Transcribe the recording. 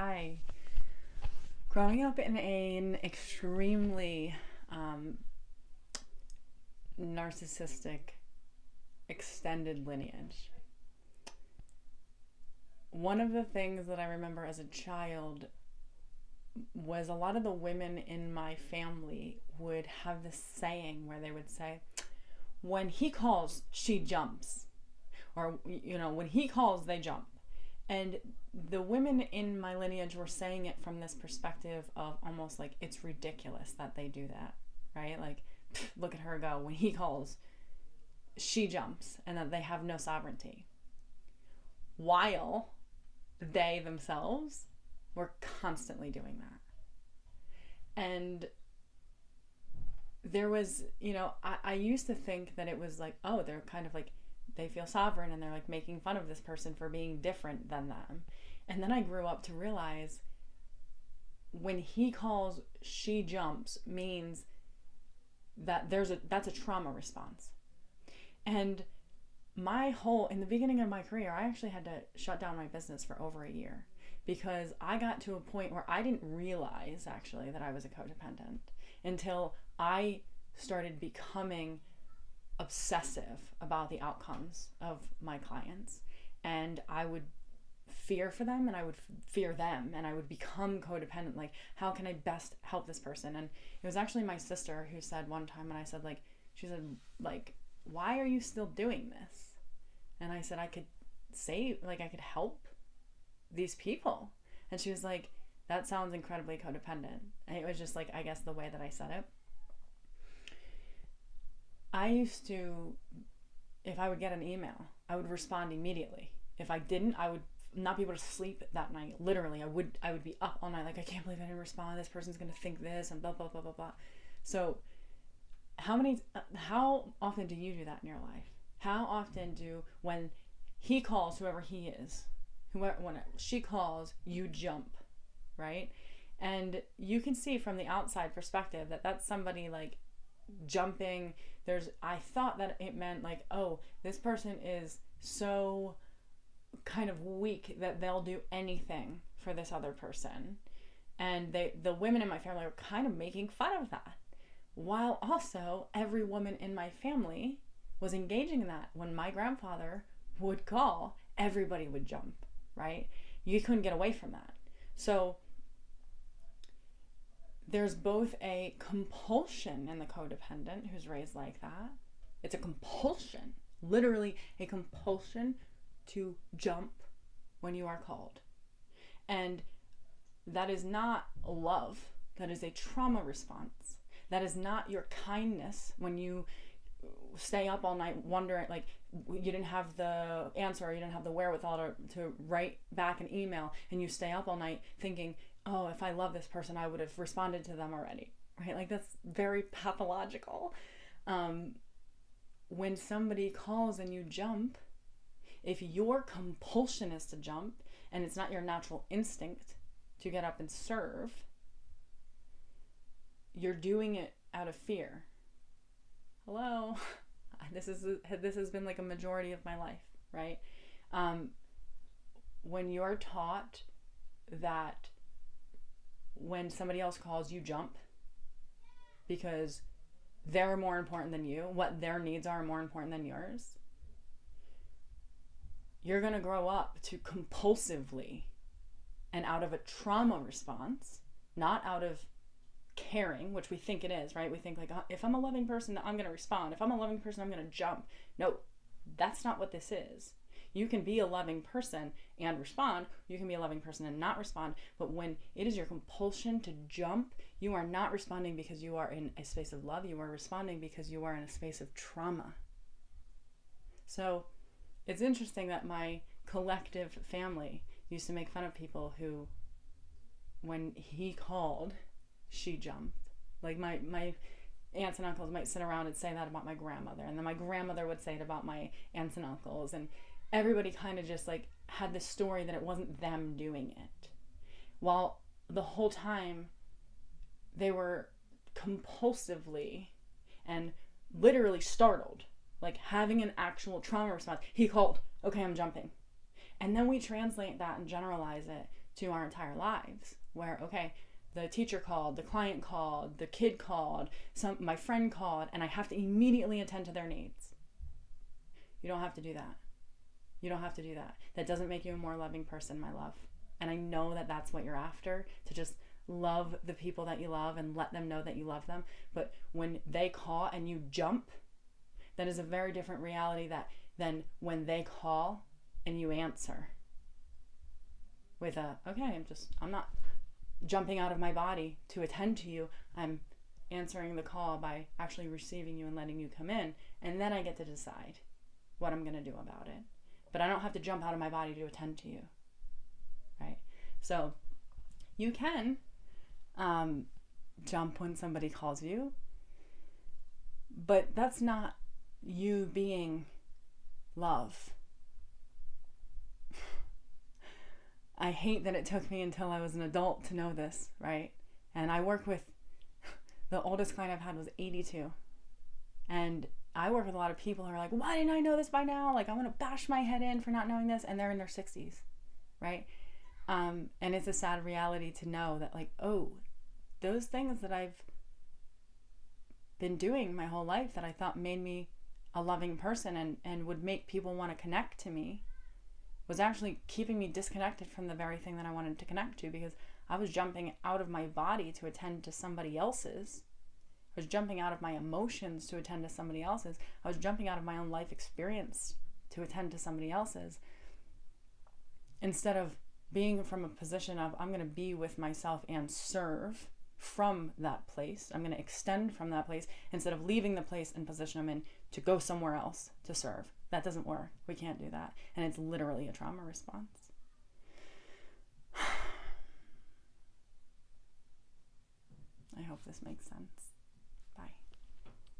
Hi. Growing up in an extremely narcissistic extended lineage, one of the things that I remember as a child was a lot of the women in my family would have this saying where they would say, when he calls, she jumps. Or, when he calls, they jump. And the women in my lineage were saying it from this perspective of almost like it's ridiculous that they do that, right? Like, look at her go. When he calls, she jumps, and that they have no sovereignty. While they themselves were constantly doing that. And there was, I used to think that it was like, oh, they're kind of like, they feel sovereign and they're like making fun of this person for being different than them. And then I grew up to realize when he calls, she jumps means that that's a trauma response. And in the beginning of my career, I actually had to shut down my business for over a year because I got to a point where I didn't realize actually that I was a codependent until I started becoming obsessive about the outcomes of my clients, and I would fear for them and I would fear them and I would become codependent. Like, how can I best help this person? And it was actually my sister who said one time, and I said, she said, why are you still doing this? And I said, I could help these people. And she was like, that sounds incredibly codependent. And it was just like, I guess the way that I said it. I used to, if I would get an email, I would respond immediately. If I didn't, I would not be able to sleep that night. Literally, I would be up all night. Like, I can't believe I didn't respond. This person's going to think this and blah, blah, blah, blah, blah. So how often do you do that in your life? How often when he calls, whoever he is, when she calls, you jump, right? And you can see from the outside perspective that that's somebody like jumping. I thought that it meant like, oh, this person is so kind of weak that they'll do anything for this other person. And the women in my family were kind of making fun of that. While also every woman in my family was engaging in that. When my grandfather would call, everybody would jump, right? You couldn't get away from that. So there's both a compulsion in the codependent who's raised like that. It's a compulsion, literally a compulsion to jump when you are called. And that is not love. That is a trauma response. That is not your kindness when you stay up all night wondering, like, you didn't have the answer or you didn't have the wherewithal to write back an email, and you stay up all night thinking, oh, if I love this person, I would have responded to them already, right? Like, that's very pathological. When somebody calls and you jump, if your compulsion is to jump and it's not your natural instinct to get up and serve, you're doing it out of fear. Hello? This has been like a majority of my life, right? When you're taught that when somebody else calls, you jump because they're more important than you, what their needs are more important than yours, you're going to grow up to compulsively and out of a trauma response, not out of caring, which we think it is, right? We think like, if I'm a loving person, I'm going to respond. If I'm a loving person, I'm going to jump. No, that's not what this is. You can be a loving person and respond. You can be a loving person and not respond. But when it is your compulsion to jump, you are not responding because you are in a space of love. You are responding because you are in a space of trauma. So it's interesting that my collective family used to make fun of people who, when he called, she jumped. Like my aunts and uncles might sit around and say that about my grandmother, and then my grandmother would say it about my aunts and uncles, and everybody kind of just like had this story that it wasn't them doing it, while the whole time they were compulsively and literally startled, like having an actual trauma response. He called, okay, I'm jumping. And then we translate that and generalize it to our entire lives, where, okay, the teacher called, the client called, the kid called, my friend called, and I have to immediately attend to their needs. You don't have to do that. You don't have to do that. That doesn't make you a more loving person, my love. And I know that that's what you're after, to just love the people that you love and let them know that you love them. But when they call and you jump, that is a very different reality than when they call and you answer with okay, I'm not jumping out of my body to attend to you. I'm answering the call by actually receiving you and letting you come in. And then I get to decide what I'm going to do about it. But I don't have to jump out of my body to attend to you. Right? So you can jump when somebody calls you, but that's not you being love. I hate that it took me until I was an adult to know this, right? And I work with, the oldest client I've had was 82. And I work with a lot of people who are like, why didn't I know this by now? Like, I want to bash my head in for not knowing this. And they're in their 60s, right? And it's a sad reality to know that, like, oh, those things that I've been doing my whole life that I thought made me a loving person and would make people want to connect to me was actually keeping me disconnected from the very thing that I wanted to connect to, because I was jumping out of my body to attend to somebody else's. I was jumping out of my emotions to attend to somebody else's. I was jumping out of my own life experience to attend to somebody else's, instead of being from a position of, I'm going to be with myself and serve from that place. I'm going to extend from that place instead of leaving the place and position I'm in to go somewhere else to serve. That doesn't work. We can't do that. And it's literally a trauma response. I hope this makes sense.